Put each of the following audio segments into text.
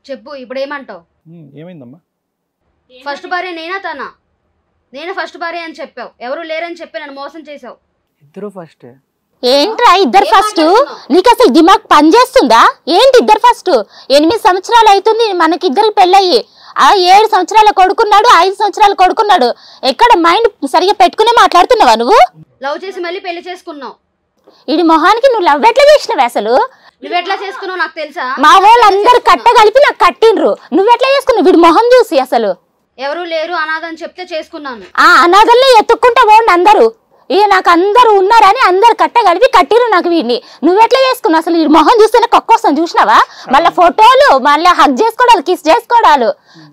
చెప్పు ఇప్పుడు ఏమంటావు? ఏమైందమ్మా? ఫస్ట్ భార్య నేనే ఫస్ట్ భార్య అని చెప్పావు. ఎవరు లేరని చెప్పి నన్ను మోసం చేసావు. ఇద్దరు ఫస్ట్. ఏంట్రా ఇద్దరు ఫస్ట్? నీకు అసలు దిమాగ్ పనిచేస్తుందా ఏంటి? ఇద్దరు ఫస్ట్ 8 సంవత్సరాలు అవుతుంది మనకి ఇద్దరికి పెళ్ళయ్యి. 7 సంవత్సరాల కొడుకున్నాడు, 5 సంవత్సరాల కొడుకున్నాడు. ఎక్కడ మైండ్ సరిగా పెట్టుకునే మాట్లాడుతున్నావా నువ్వు? లవ్ చేసి మళ్ళీ పెళ్లి చేసుకున్నావు. ఇది మొహానికి నువ్వు లవ్ ఎట్లా చేసినవి అసలు? నువ్వెట్లా చేసుకున్నావు నాకు తెలుసా? మా వాళ్ళందరూ కట్ట కలిపి నాకు కట్టిండ్రు. నువ్వెట్లా చేసుకున్నావు? వీడి మొహం చూసి అసలు ఎవరు లేరు అనాథ అని చెప్తే చేసుకున్నాను. అనాథల్ని ఎత్తుక్కుంటా పోండి అందరూ. నాకు అందరూ ఉన్నారని అందరు కట్ట కలిపి కట్టిరు నాకు వీడిని. నువ్వెట్లా చేసుకున్నావు అసలు? ఈ మొహం చూస్తేనే కొక్కొస్తాను చూసినావా? మళ్ళీ ఫోటోలు, మళ్ళీ హగ్ చేసుకోవడాలు, కిస్ చేసుకోవడాలు.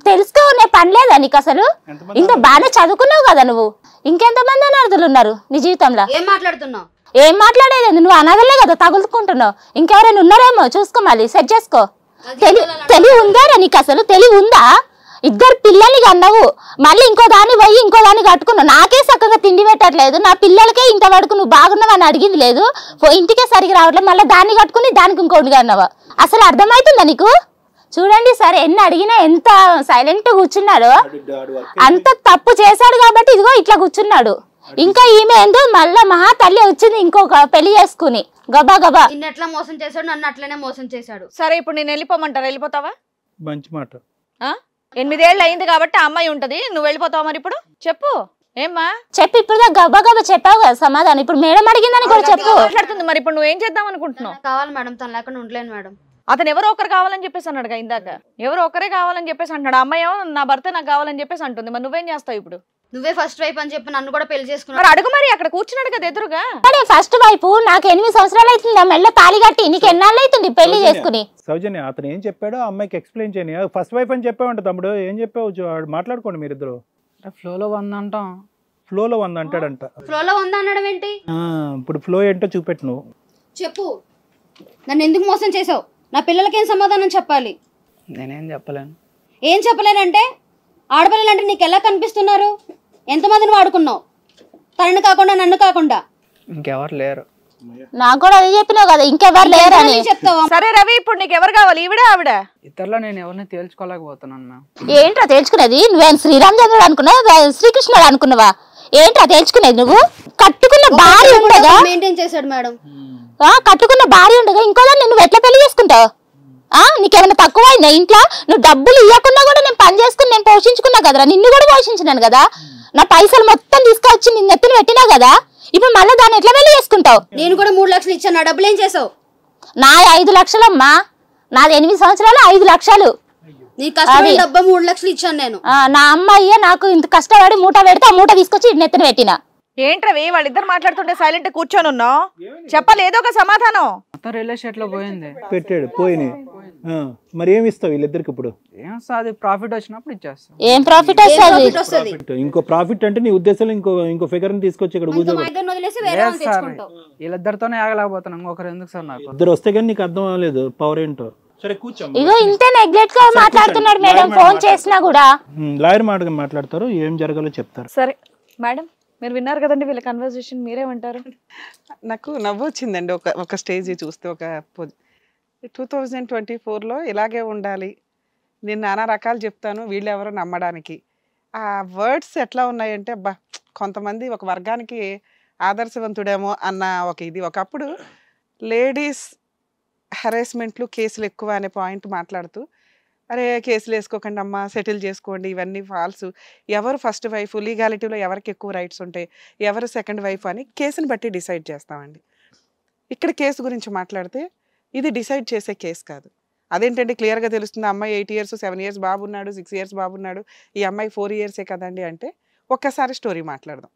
తెలుసుకోనే పని లేదా నీకు అసలు? ఇంత బాగానే చదువుకున్నావు కదా నువ్వు. ఇంకెంతమంది అనాథులు ఉన్నారు నీ జీవితంలో? ఏం మాట్లాడుతున్నావు? ఏం మాట్లాడేది? నువ్వు అనాథలే కదా తగులుకుంటున్నావు. ఇంకెవరైనా ఉన్నారేమో చూసుకో, మళ్ళీ సెట్ చేసుకో. తెలివి ఉందా నీకు అసలు? తెలివి ఉందా? ఇద్దరు పిల్లల్ని కన్నావు, మళ్ళీ ఇంకో దాన్ని పోయి ఇంకో దాన్ని కట్టుకున్నావు. నాకే చక్కగా తిండి పెట్టట్లేదు, నా పిల్లలకే ఇంతవరకు నువ్వు బాగున్నావు అని అడిగింది లేదు. ఇంటికే సరిగ్గా రావట్లేదు, మళ్ళీ దాన్ని కట్టుకుని దానికి ఇంకోటి కన్నావా? అసలు అర్థమవుతుందా నీకు? చూడండి సరే, ఎన్ని అడిగినా ఎంత సైలెంట్ కూర్చున్నాడు. అంత తప్పు చేశాడు కాబట్టి ఇదిగో ఇట్లా కూర్చున్నాడు. ఇంకా ఈమె ఏందో మళ్ళా మహా తల్లి వచ్చింది ఇంకొక పెళ్లి చేసుకుని గబా గబా. నిన్ను ఎట్లా మోసం చేశాడు, నన్ను అట్లనే మోసం చేశాడు. సరే ఇప్పుడు నేను వెళ్ళిపోమంటారా? వెళ్ళిపోతావా? మంచి మాట. 8 ఏళ్ళు అయింది కాబట్టి అమ్మాయి ఉంటది, నువ్వు వెళ్ళిపోతావా? మరి ఇప్పుడు చెప్పు. ఏమ్మా చెప్పు. ఇప్పుడు గబా గబా చెప్పావు కదా సమాధానం. ఇప్పుడు మేడం అడిగిందని కూడా చెప్పు. మాట్లాడుతుంది. మరి ఇప్పుడు నువ్వేం చేద్దాం అనుకుంటున్నావు? కావాలి మేడం, తను లేకుండా ఉండలేను మేడం. అతను ఎవరో ఒకరు కావాలని చెప్పేసి అన్నాడుగా ఇందాక. ఎవరో ఒకరే కావాలని చెప్పేసి అంటున్నాడు. అమ్మాయి నా భర్త నాకు కావాలని చెప్పేసి అంటుంది. మరి నువ్వేం చేస్తావు ఇప్పుడు? నువ్వే ఫస్ట్ వైఫ్ అని చెప్పి నన్ను కూడా పెళ్లి చేసుకున్నావు. మరి అడుగు. మరి అక్కడ కూర్చున్నాడు కదా ఎదురుగా. ఫస్ట్ వైపు నాకు 8 సంవత్సరాలు అవుతుంది మెల్ల తాళి కట్టి. నీకు ఎన్నాళ్ళు అవుతుంది పెళ్లి చేసుకుని? సౌజన్య అతను ఏం చెప్పాడో అమ్మాయికి ఎక్స్ప్లెయిన్ చేయని. ఫస్ట్ వైఫ్ అని చెప్పావంట తమ్ముడు. ఏం చెప్పావు? మాట్లాడుకోండి మీరిద్దరు. ఫ్లోలో 1 అంటాం. ఫ్లోలో 1 అంటాడంట. ఫ్లోలో 1 అనడం ఏంటి? ఇప్పుడు ఫ్లో ఏంటో చూపెట్టు నువ్వు. చెప్పు. నన్ను ఎందుకు మోసం చేసావు? నా పిల్లలకి ఏం సమాధానం చెప్పాలి? నేనేం చెప్పలేను. ఏం చెప్పలేనంటే ఆడపిల్లలు అంటే నీకు ఎలా కనిపిస్తున్నారు? ఎంతమందిని వాడుకున్నావు? తనని కాకుండా నన్ను కాకుండా. ఇంకెవరు లేరు. నాకు కూడా అదే చెప్పినావు కదా, ఇంకెవరు లేరని చెప్తావా? సరే రవి, ఇప్పుడు నీకు ఎవరు కావాలి? ఈవిడ ఆవిడ? ఇతరులో నేను ఎవరిని తేల్చుకోలేకపోతున్నాను. ఏంట్రా తేల్చుకునేది? నువ్వేం శ్రీరామచంద్రుడు అనుకున్నావా, శ్రీకృష్ణుడు అనుకున్నావా? ఏంట్రా తేల్చుకునేది? నువ్వు కట్టుకున్న భార్య ఉండగా మెయింటైన్ చేశాడు మేడం. కట్టుకున్న భార్య ఉండగా ఇంకోదాన్ని నువ్వు ఎట్లా పెళ్లి చేసుకుంటావు? నీకేమైనా తక్కువైందా ఇంట్లో? నువ్వు డబ్బులు ఇవ్వకుండా కూడా నేను పని చేసుకుని నేను పోషించుకున్నా కదరా, నిన్ను కూడా పోషించినాను కదా. నా పైసలు మొత్తం తీసుకొచ్చి నిన్ను ఎత్తున పెట్టినా కదా. ఇప్పుడు మళ్ళీ దాన్ని ఎట్లా పెళ్లి చేసుకుంటావు? నేను కూడా 3 లక్షలు ఇచ్చాను. నా డబ్బులు ఏం చేసావు? నా 5 లక్షలమ్మా. నాది 8 సంవత్సరాలు 5 లక్షలు. నీ కష్టమైన డబ్బా 3 లక్షలు ఇచ్చాను నేను. నా అమ్మాయి నాకు ఇంత కష్టపడి మూట పెడితే ఆ మూట తీసుకొచ్చి నెత్తిన పెట్టిన. ఏంట్రవి వాళ్ళిద్దరు మాట్లాడుతుంటే సైలెంట్ కూర్చొని ఉన్నావు? చెప్పాలి ఏదో ఒక సమాధానం. రియల్ ఎస్టేట్ లో పోయింది. పెట్టాడు పోయినాయి. మరి ఏమి ఇస్తావు వీళ్ళిద్దరికి? ఇప్పుడు ఏం వస్తుంది? ప్రాఫిట్ వచ్చినప్పుడు ఇచ్చేస్తాం. ఏం ప్రాఫిట్ వస్తుంది? ఇంకో ప్రాఫిట్ అంటే నీ ఉద్దేశంలో ఇంకో ఫిగర్ ని తీసుకొచ్చి ఇక్కడ వీళ్ళిద్దరితోనే ఆగలేకపోతున్నాం. ఇంకొకరు ఎందుకు సార్? నాకు ఇద్దరు వస్తే కానీ నీకు అర్థం అవ్వలేదు పవర్ ఏంటో. సరే కూర్చో. ఇగో ఇంతే నెగ్లెక్ట్ గా మాట్లాడుతున్నాడు మేడం. ఫోన్ చేసినా కూడా లాయర్ మాట్లాడతారు, ఏం జరగాలో చెప్తారు. సరే మేడం, మీరు విన్నారు కదండి వీళ్ళ కన్వర్సేషన్, మీరేమంటారు? నాకు నవ్వు వచ్చిందండి ఒక స్టేజ్ చూస్తే. 2024లో ఇలాగే ఉండాలి, నేను నానా రకాలు చెప్తాను, వీళ్ళు ఎవరో నమ్మడానికి. ఆ వర్డ్స్ ఎట్లా ఉన్నాయంటే అబ్బా, కొంతమంది ఒక వర్గానికి ఆదర్శవంతుడేమో అన్న ఇది. ఒకప్పుడు లేడీస్ హెరాస్మెంట్లు కేసులు ఎక్కువ అనే పాయింట్ మాట్లాడుతూ, అరే కేసులు వేసుకోకండి అమ్మా, సెటిల్ చేసుకోండి, ఇవన్నీ ఫాల్స్, ఎవరు ఫస్ట్ వైఫ్, లీగాలిటీలో ఎవరికి ఎక్కువ రైట్స్ ఉంటాయి, ఎవరు సెకండ్ వైఫ్ అని కేసుని బట్టి డిసైడ్ చేస్తామండి. ఇక్కడ కేసు గురించి మాట్లాడితే ఇది డిసైడ్ చేసే కేసు కాదు. అదేంటంటే క్లియర్గా తెలుస్తుంది, అమ్మాయి 8 years 7 years బాబున్నాడు, 6 years బాబున్నాడు, ఈ అమ్మాయి 4 years కదండి అంటే ఒక్కసారి స్టోరీ మాట్లాడదాం.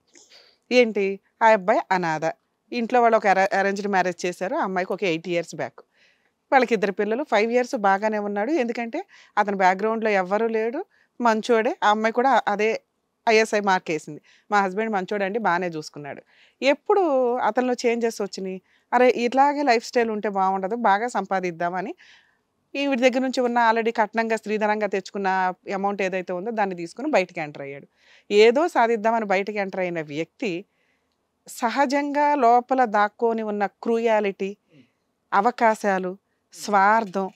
ఏంటి, ఆ అబ్బాయి అనాథ, ఇంట్లో వాళ్ళు ఒక అరేంజ్డ్ మ్యారేజ్ చేశారు, ఆ అమ్మాయికి ఒక 8 years బ్యాక్, వాళ్ళకి 2 పిల్లలు. 5 years బాగానే ఉన్నాడు, ఎందుకంటే అతని బ్యాక్గ్రౌండ్లో ఎవ్వరూ లేడు, మంచోడే. ఆ అమ్మాయి కూడా అదే ISI మార్క్ వేసింది, మా హస్బెండ్ మంచోడే అండి, బాగానే చూసుకున్నాడు. ఎప్పుడు అతనిలో చేంజెస్ వచ్చినాయి, అరే ఇట్లాగే లైఫ్ స్టైల్ ఉంటే బాగుండదు, బాగా సంపాదిద్దామని వీడి దగ్గర నుంచి ఉన్న ఆల్రెడీ కట్నంగా స్త్రీధనంగా తెచ్చుకున్న అమౌంట్ ఏదైతే ఉందో దాన్ని తీసుకుని బయటికి ఎంటర్ అయ్యాడు. ఏదో సాధిద్దామని బయటికి ఎంటర్ అయిన వ్యక్తి సహజంగా లోపల దాక్కొని ఉన్న క్రూయాలిటీ, అవకాశాలు, స్వార్థం,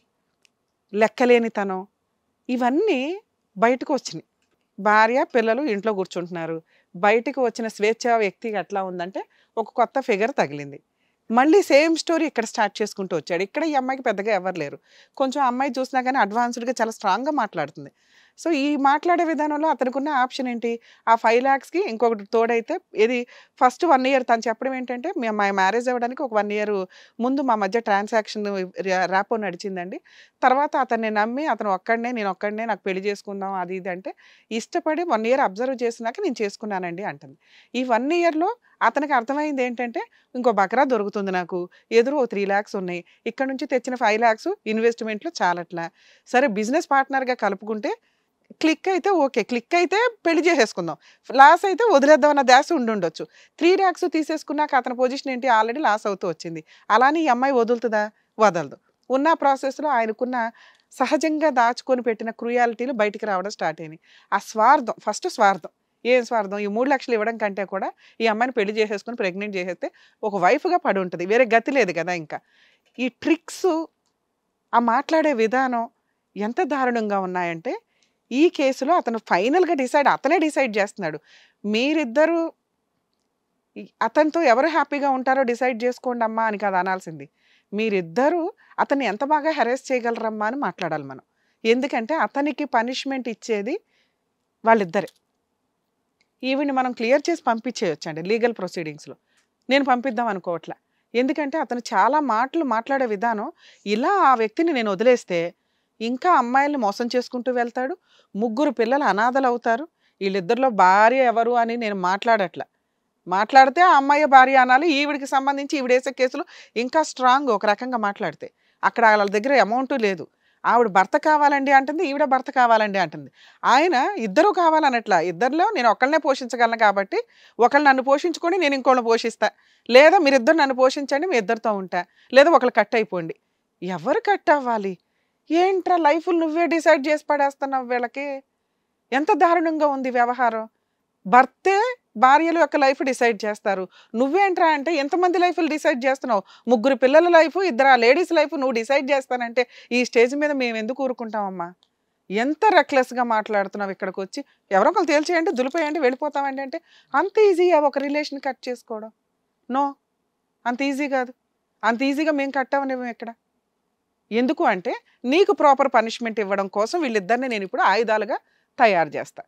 లెక్కలేనితనం, ఇవన్నీ బయటకు వచ్చినాయి. భార్య పిల్లలు ఇంట్లో కూర్చుంటున్నారు. బయటకు వచ్చిన స్వేచ్ఛ వ్యక్తికి ఎట్లా ఉందంటే ఒక కొత్త ఫిగర్ తగిలింది. మళ్ళీ సేమ్ స్టోరీ ఇక్కడ స్టార్ట్ చేసుకుంటూ వచ్చాడు. ఇక్కడ ఈ అమ్మాయికి పెద్దగా ఎవరు లేరు. కొంచెం అమ్మాయి చూసినా కానీ అడ్వాన్స్డ్గా చాలా స్ట్రాంగ్గా మాట్లాడుతుంది. సో ఈ మాట్లాడే విధానంలో అతనికి ఉన్న ఆప్షన్ ఏంటి, ఆ 5 lakhsకి ఇంకొకటి తోడైతే ఇది ఫస్ట్ 1 year తను చెప్పడం ఏంటంటే మా మ్యారేజ్ అవ్వడానికి ఒక 1 year ముందు మా మధ్య ట్రాన్సాక్షన్ ర్యాపో నడిచిందండి. తర్వాత అతన్ని నమ్మి అతను ఒక్కడనే నేను ఒక్కడనే నాకు పెళ్లి చేసుకుందాం అది ఇది అంటే ఇష్టపడి 1 year అబ్జర్వ్ చేసినాక నేను చేసుకున్నానండి అంటుంది. ఈ 1 yearలో అతనికి అర్థమైంది ఏంటంటే ఇంకో బకరా దొరుకుతుంది, నాకు ఎదురు 3 lakhs ఉన్నాయి, ఇక్కడ నుంచి తెచ్చిన 5 lakhs ఇన్వెస్ట్మెంట్లో చాలట్లా, సరే బిజినెస్ పార్ట్నర్గా కలుపుకుంటే క్లిక్ అయితే ఓకే, క్లిక్ అయితే పెళ్లి చేసేసుకుందాం, లాస్ అయితే వదిలేద్దామన్న ధ్యాస ఉండొచ్చు. 3 lakhs తీసేసుకున్నాక అతని పొజిషన్ ఏంటి, ఆల్రెడీ లాస్ అవుతూ వచ్చింది. అలానే ఈ అమ్మాయి వదులుతుందా, వదలదు. ఉన్న ప్రాసెస్లో ఆయనకున్న సహజంగా దాచుకొని పెట్టిన క్రూయాలిటీలు బయటికి రావడం స్టార్ట్ అయినాయి. ఆ స్వార్థం, ఫస్ట్ స్వార్థం. ఏం స్వార్థం, ఈ 3 lakhs ఇవ్వడం కంటే కూడా ఈ అమ్మాయిని పెళ్లి చేసేసుకుని ప్రెగ్నెంట్ చేసేస్తే ఒక వైఫ్గా పడి ఉంటుంది, వేరే గతి లేదు కదా. ఇంకా ఈ ట్రిక్స్, ఆ మాట్లాడే విధానం ఎంత దారుణంగా ఉన్నాయంటే ఈ కేసులో అతను ఫైనల్గా అతనే డిసైడ్ చేస్తున్నాడు. మీరిద్దరూ అతనితో ఎవరు హ్యాపీగా ఉంటారో డిసైడ్ చేసుకోండి అమ్మా అని కాదు అనాల్సింది. మీరిద్దరూ అతన్ని ఎంత బాగా హెరాస్ చేయగలరమ్మా అని మాట్లాడాలి మనం. ఎందుకంటే అతనికి పనిష్మెంట్ ఇచ్చేది వాళ్ళిద్దరే. ఈవిని మనం క్లియర్ చేసి పంపించేయొచ్చండి లీగల్ ప్రొసీడింగ్స్లో. నేను పంపిద్దాం అనుకోవట్లే. ఎందుకంటే అతను చాలా మాటలు మాట్లాడే విధానం, ఇలా ఆ వ్యక్తిని నేను వదిలేస్తే ఇంకా అమ్మాయిల్ని మోసం చేసుకుంటూ వెళ్తాడు, 3 పిల్లలు అనాథలు అవుతారు, వీళ్ళిద్దరిలో భార్య ఎవరు అని నేను మాట్లాడట్లా. మాట్లాడితే ఆ అమ్మాయి భార్య అనాలి, ఈవిడికి సంబంధించి ఈవిడేసే కేసులు ఇంకా స్ట్రాంగ్. ఒక రకంగా మాట్లాడితే అక్కడ వాళ్ళ దగ్గర అమౌంట్ లేదు, ఆవిడ భర్త కావాలండి అంటుంది, ఈవిడ భర్త కావాలండి అంటుంది. ఆయన ఇద్దరు కావాలనట్లా, ఇద్దరిలో నేను ఒకళ్ళనే పోషించగలను కాబట్టి ఒకళ్ళు నన్ను పోషించుకొని నేను ఇంకోళ్ళని పోషిస్తా, లేదా మీరిద్దరు నన్ను పోషించండి మీ ఇద్దరితో ఉంటా, లేదా ఒకళ్ళు కట్ అయిపోండి. ఎవరు కట్ అవ్వాలి, ఏంట్రా లైఫ్ నువ్వే డిసైడ్ చేసి పడేస్తున్నావు వీళ్ళకి. ఎంత దారుణంగా ఉంది వ్యవహారం. భర్తే భార్యల యొక్క లైఫ్ డిసైడ్ చేస్తారు, నువ్వేంట్రా అంటే ఎంతమంది లైఫ్లు డిసైడ్ చేస్తున్నావు, 3 పిల్లల లైఫ్, 2 లేడీస్ లైఫ్ నువ్వు డిసైడ్ చేస్తానంటే ఈ స్టేజ్ మీద మేము ఎందుకు ఊరుకుంటామమ్మా. ఎంత రెక్లెస్గా మాట్లాడుతున్నావు. ఇక్కడికి వచ్చి ఎవరో ఒకరు తేల్చేయండి, దులిపేయండి, వెళ్ళిపోతామండి అంటే అంత ఈజీగా ఒక రిలేషన్ కట్ చేసుకోవడం. నో, అంత ఈజీ కాదు. అంత ఈజీగా మేము కట్ అవ్వనివ్వం ఇక్కడ. ఎందుకు అంటే నీకు ప్రాపర్ పనిష్మెంట్ ఇవ్వడం కోసం వీళ్ళిద్దరిని నేను ఇప్పుడు ఆయుధాలుగా తయారు చేస్తా.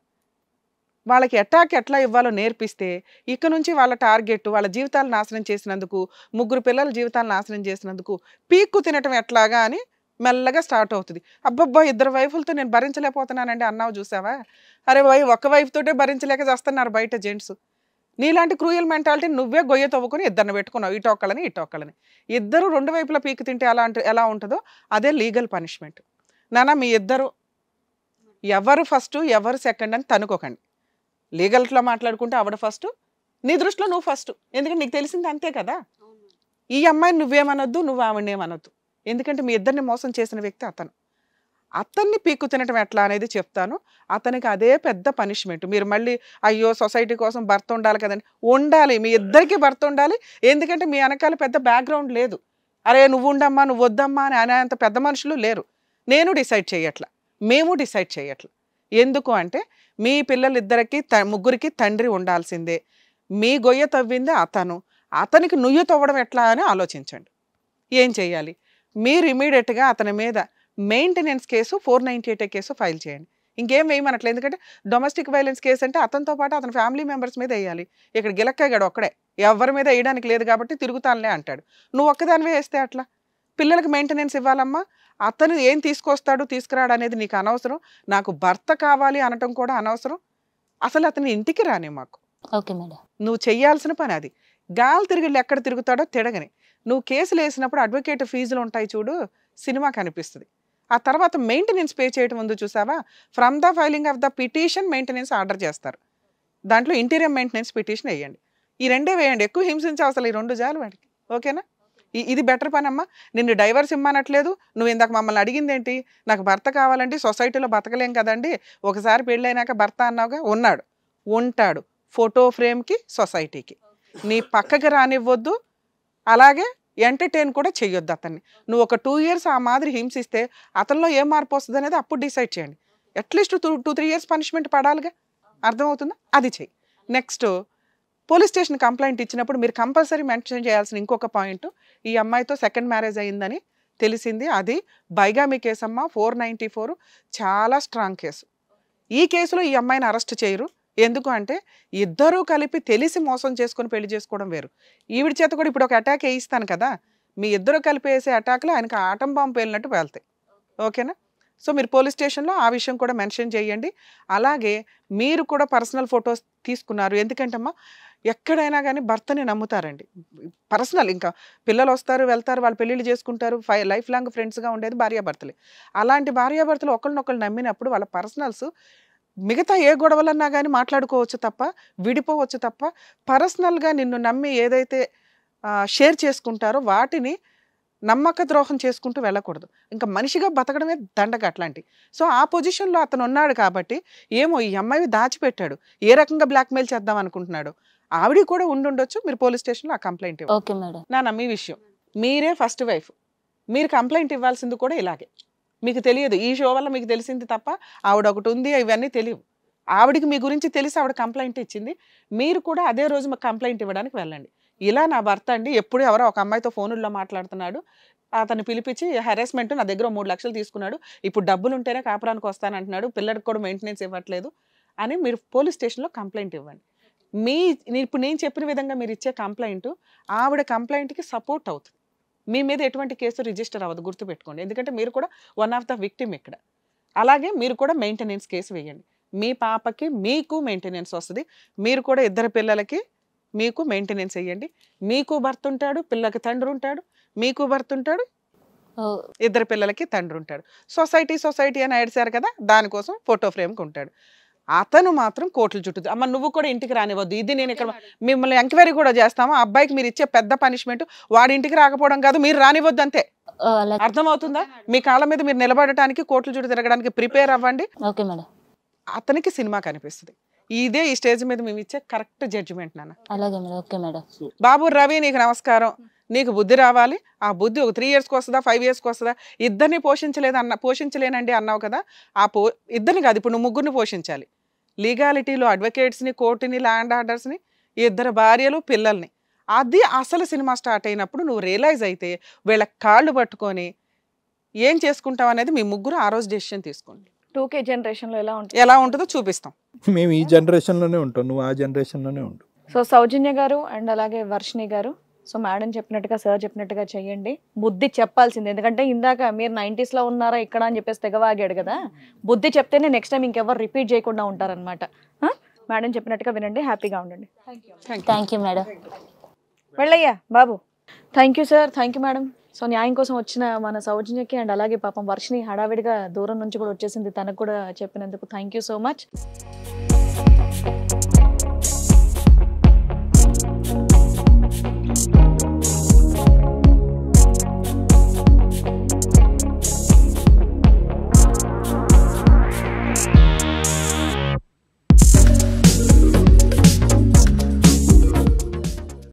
వాళ్ళకి అటాక్ ఎట్లా ఇవ్వాలో నేర్పిస్తే ఇక నుంచి వాళ్ళ టార్గెట్ వాళ్ళ జీవితాలు నాశనం చేసినందుకు, 3 పిల్లల జీవితాలు నాశనం చేసినందుకు పీక్కు తినటం ఎట్లాగా అని మెల్లగా స్టార్ట్ అవుతుంది. అబ్బబ్బా 2 వైఫులతో నేను భరించలేకపోతున్నానండి అన్నావు చూసావా. అరే ఒక వైఫ్ తోటే భరించలేక చేస్తున్నారు బయట జెంట్స్. నీలాంటి క్రూయల్ మెంటాలిటీ నువ్వే గొయ్య తవ్వుకొని ఇద్దరిని పెట్టుకున్నావు, ఇటొక్కలని ఇటొక్కలని. ఇద్దరు 2 వైపులా పీకు తింటే ఎలా ఉంటుందో అదే లీగల్ పనిష్మెంట్. నాన్న మీ ఇద్దరు ఎవరు ఫస్ట్ ఎవరు సెకండ్ అని తనుకోకండి. లీగల్లో మాట్లాడుకుంటే ఆవిడ ఫస్ట్, నీ దృష్టిలో నువ్వు ఫస్ట్. ఎందుకంటే నీకు తెలిసింది అంతే కదా. ఈ అమ్మాయిని నువ్వేమనొద్దు, నువ్వు ఆవిడని ఏమనొద్దు. ఎందుకంటే మీ ఇద్దరిని మోసం చేసిన వ్యక్తి అతను. అతన్ని పీక్కు తినటం ఎట్లా అనేది చెప్తాను. అతనికి అదే పెద్ద పనిష్మెంట్. మీరు మళ్ళీ అయ్యో సొసైటీ కోసం భర్త ఉండాలి కదండి, ఉండాలి, మీ ఇద్దరికి భర్త ఉండాలి. ఎందుకంటే మీ వెనకాల పెద్ద బ్యాక్గ్రౌండ్ లేదు. అరే నువ్వు ఉండమ్మా నువ్వు వద్దమ్మా అని అనేంత పెద్ద మనుషులు లేరు. నేను డిసైడ్ చేయట్లా, మేము డిసైడ్ చేయట్లా. ఎందుకు అంటే మీ పిల్లలిద్దరికి 3కి తండ్రి ఉండాల్సిందే. మీ గొయ్య తవ్విందే అతను, అతనికి నుయ్యి తవ్వడం ఎట్లా అని ఆలోచించండి. ఏం చేయాలి, మీరు ఇమీడియట్గా అతని మీద మెయింటెనెన్స్ కేసు 498 కేసు ఫైల్ చేయండి. ఇంకేం వేయమనట్లేదు. ఎందుకంటే డొమెస్టిక్ వైలెన్స్ కేసు అంటే అతనితో పాటు అతని ఫ్యామిలీ మెంబర్స్ మీద వేయాలి. ఇక్కడ గిలక్కగాడు ఒక్కడే, ఎవరి మీద వేయడానికి లేదు కాబట్టి తిరుగుతానులే అంటాడు. నువ్వు ఒక్కదానివే వేస్తే అట్లా. పిల్లలకి మెయింటెనెన్స్ ఇవ్వాలమ్మా. అతను ఏం తీసుకొస్తాడు తీసుకురాడు అనేది నీకు అనవసరం. నాకు భర్త కావాలి అనటం కూడా అనవసరం. అసలు అతని ఇంటికి రాని మాకు. Okay madam. నువ్వు చెయ్యాల్సిన పని అది. గాలి తిరిగి ఎక్కడ తిరుగుతాడో తిరగని. నువ్వు కేసులు వేసినప్పుడు అడ్వకేట్ ఫీజులు ఉంటాయి చూడు, సినిమా కనిపిస్తుంది. ఆ తర్వాత మెయింటెనెన్స్ పే చేయటం ముందు చూసావా, from the filing of the petition maintenance order చేస్తారు. దాంట్లో ఇంటీరియం మెయింటెనెన్స్ పిటిషన్ వేయండి. ఈ 2 వేయండి, ఎక్కువ హింసించే అసలు ఈ 2 చాలు వాడికి. ఓకేనా, ఇది బెటర్ పని అమ్మా. నిన్ను డైవర్స్ ఇమ్మనట్లేదు. నువ్వు ఇందాక మమ్మల్ని అడిగింది ఏంటి, నాకు భర్త కావాలంటే సొసైటీలో బతకలేం కదండి, ఒకసారి పెళ్ళైనాక భర్త అన్నావుగా, ఉన్నాడు, ఉంటాడు, ఫోటో ఫ్రేమ్కి సొసైటీకి. నీ పక్కకి రానివ్వద్దు. అలాగే ఎంటర్టైన్ కూడా చెయ్యొద్దు అతన్ని. నువ్వు ఒక 2 years ఆ మాదిరి హింసిస్తే అతనిలో ఏం మార్పు వస్తుంది అనేది అప్పుడు డిసైడ్ చేయండి. అట్లీస్ట్ 2-3 years పనిష్మెంట్ పడాలిగా, అర్థమవుతుందా? అది చెయ్యి. నెక్స్ట్ పోలీస్ స్టేషన్ కంప్లైంట్ ఇచ్చినప్పుడు మీరు కంపల్సరీ మెన్షన్ చేయాల్సిన ఇంకొక పాయింట్, ఈ అమ్మాయితో సెకండ్ మ్యారేజ్ అయ్యిందని తెలిసింది, అది బైగామి కేసు అమ్మ, 494 చాలా స్ట్రాంగ్ కేసు. ఈ కేసులో ఈ అమ్మాయిని అరెస్ట్ చేయరు. ఎందుకు అంటే ఇద్దరూ కలిపి తెలిసి మోసం చేసుకొని పెళ్లి చేసుకోవడం వేరు. ఈవిడ చేత కూడా ఇప్పుడు ఒక అటాక్ వేయిస్తాను కదా, మీ ఇద్దరు కలిపి వేసే అటాక్లో ఆయనకు ఆటం బాంబు పేలినట్టు పేలుతాయి. ఓకేనా? సో మీరు పోలీస్ స్టేషన్లో ఆ విషయం కూడా మెన్షన్ చేయండి. అలాగే మీరు కూడా పర్సనల్ ఫొటోస్ తీసుకున్నారు. ఎందుకంటే అమ్మా ఎక్కడైనా కానీ భర్తని నమ్ముతారండి. పర్సనల్, ఇంకా పిల్లలు వస్తారు వెళ్తారు, వాళ్ళు పెళ్ళిళ్ళు చేసుకుంటారు, లైఫ్ లాంగ్ ఫ్రెండ్స్గా ఉండేది భార్యాభర్తలే. అలాంటి భార్యాభర్తలు ఒకరినొకరు నమ్మినప్పుడు వాళ్ళ పర్సనల్స్ మిగతా ఏ గొడవలన్నా కానీ మాట్లాడుకోవచ్చు తప్ప, విడిపోవచ్చు తప్ప, పర్సనల్గా నిన్ను నమ్మి ఏదైతే షేర్ చేసుకుంటారో వాటిని నమ్మక ద్రోహం చేసుకుంటూ వెళ్ళకూడదు. ఇంకా మనిషిగా బతకడమే దండగ అట్లాంటి. సో ఆ పొజిషన్లో అతను ఉన్నాడు కాబట్టి ఏమో ఈ అమ్మాయి దాచిపెట్టాడు, ఏ రకంగా బ్లాక్మెయిల్ చేద్దాం అనుకుంటున్నాడు, ఆవిడ కూడా ఉండుండొచ్చు. మీరు పోలీస్ స్టేషన్లో ఆ కంప్లైంట్ ఇవ్వండి. Okay madam. నా మీ విషయం, మీరే ఫస్ట్ వైఫ్, మీరు కంప్లైంట్ ఇవ్వాల్సింది కూడా ఇలాగే. మీకు తెలియదు, ఈ షో వల్ల మీకు తెలిసింది తప్ప ఆవిడ ఒకటి ఉంది ఇవన్నీ తెలియవు. ఆవిడికి మీ గురించి తెలిసి ఆవిడ కంప్లైంట్ ఇచ్చింది, మీరు కూడా అదే రోజు మాకు కంప్లైంట్ ఇవ్వడానికి వెళ్ళండి. ఇలా నా భర్త అండి ఎప్పుడు ఎవరో ఒక అమ్మాయితో ఫోనుల్లో మాట్లాడుతున్నాడు, అతను పిలిపించి హెరాస్మెంట్, నా దగ్గర 3 లక్షలు తీసుకున్నాడు, ఇప్పుడు డబ్బులు ఉంటేనే కాపురానికి వస్తానంటున్నాడు, పిల్లడికి కూడా మెయింటెనెన్స్ ఇవ్వట్లేదు అని మీరు పోలీస్ స్టేషన్లో కంప్లైంట్ ఇవ్వండి. ఇప్పుడు నేను చెప్పిన విధంగా మీరు ఇచ్చే కంప్లైంట్ ఆవిడ కంప్లైంట్కి సపోర్ట్ అవుతుంది. మీ మీద ఎటువంటి కేసు రిజిస్టర్ అవ్వదు, గుర్తుపెట్టుకోండి. ఎందుకంటే మీరు కూడా వన్ ఆఫ్ ద విక్టిమ్ ఇక్కడ. అలాగే మీరు కూడా మెయింటెనెన్స్ కేసు వేయండి. మీ పాపకి మీకు మెయింటెనెన్స్ వస్తుంది, మీరు కూడా 2 పిల్లలకి మీకు మెయింటెనెన్స్ వేయండి. మీకు భర్త ఉంటాడు, పిల్లకి తండ్రి ఉంటాడు, మీకు భర్త ఉంటాడు, 2 పిల్లలకి తండ్రి ఉంటాడు. సొసైటీ అని ఏడ్చారు కదా, దానికోసం ఫోటో ఫ్రేమ్కి ఉంటాడు. అతను మాత్రం కోర్టుల చుట్టూ, అమ్మ నువ్వు కూడా ఇంటికి రానివ్వద్దు, ఇది నేను ఇక్కడ మిమ్మల్ని ఎంక్వైరీ కూడా చేస్తాము, ఆ అబ్బాయికి మీరు ఇచ్చే పెద్ద పనిష్మెంట్ వాడి ఇంటికి రాకపోవడం కాదు, మీరు రానివ్వద్దు అంతే. అర్థమవుతుందా? మీ కాళ్ళ మీద మీరు నిలబడటానికి కోర్టుల చుట్టూ తిరగడానికి ప్రిపేర్ అవ్వండి. Okay madam. అతనికి సినిమా కనిపిస్తుంది. ఇదే ఈ స్టేజ్ మీద మేము ఇచ్చే కరెక్ట్ జడ్జిమెంట్ నాన్న. అలాగే మేడం. Okay madam. బాబు రవి, నీకు నమస్కారం. నీకు బుద్ధి రావాలి. ఆ బుద్ధి ఒక 3 yearsకి వస్తుందా, 5 yearsకి వస్తుందా? ఇద్దరిని పోషించలేనండి అన్నావు కదా, ఇద్దరిని కాదు, ఇప్పుడు నువ్వు 3 పోషించాలి. లీగాలిటీలో అడ్వకేట్స్ని, కోర్టుని, ల్యాండ్ ఆర్డర్స్ని, 2 భార్యలు, పిల్లల్ని. అది అసలు సినిమా స్టార్ట్ అయినప్పుడు నువ్వు రియలైజ్ అయితే వీళ్ళ కాళ్ళు పట్టుకొని ఏం చేసుకుంటావు అనేది మీ 3 ఆ రోజు డెసిషన్ తీసుకోండి. 2K జనరేషన్లో ఎలా ఉంటుందో చూపిస్తాం. మేము ఈ జనరేషన్లోనే ఉంటాం, నువ్వు ఆ జనరేషన్లోనే ఉండు. సో సౌజన్య గారు అండ్ అలాగే వర్షిణి గారు, సో మేడం చెప్పినట్టుగా, సార్ చెప్పినట్టుగా చెయ్యండి. బుద్ధి చెప్పాల్సింది, ఎందుకంటే ఇందాక మీరు 90sలో ఉన్నారా ఇక్కడ అని చెప్పేసి తెగవాగాడు కదా, బుద్ధి చెప్తేనే నెక్స్ట్ టైం ఇంకెవరు రిపీట్ చేయకుండా ఉంటారనమాట. మేడం చెప్పినట్టుగా వినండి, హ్యాపీగా ఉండండి. Thank you madam. వెళ్ళయ్యా బాబు. Thank you sir, thank you madam. So న్యాయం కోసం వచ్చిన మన సౌజన్యకి అండ్ అలాగే పాపం వర్షిణి హడావిడిగా దూరం నుంచి కూడా వచ్చేసింది, తనకు కూడా చెప్పినందుకు థ్యాంక్ యూ సో మచ్.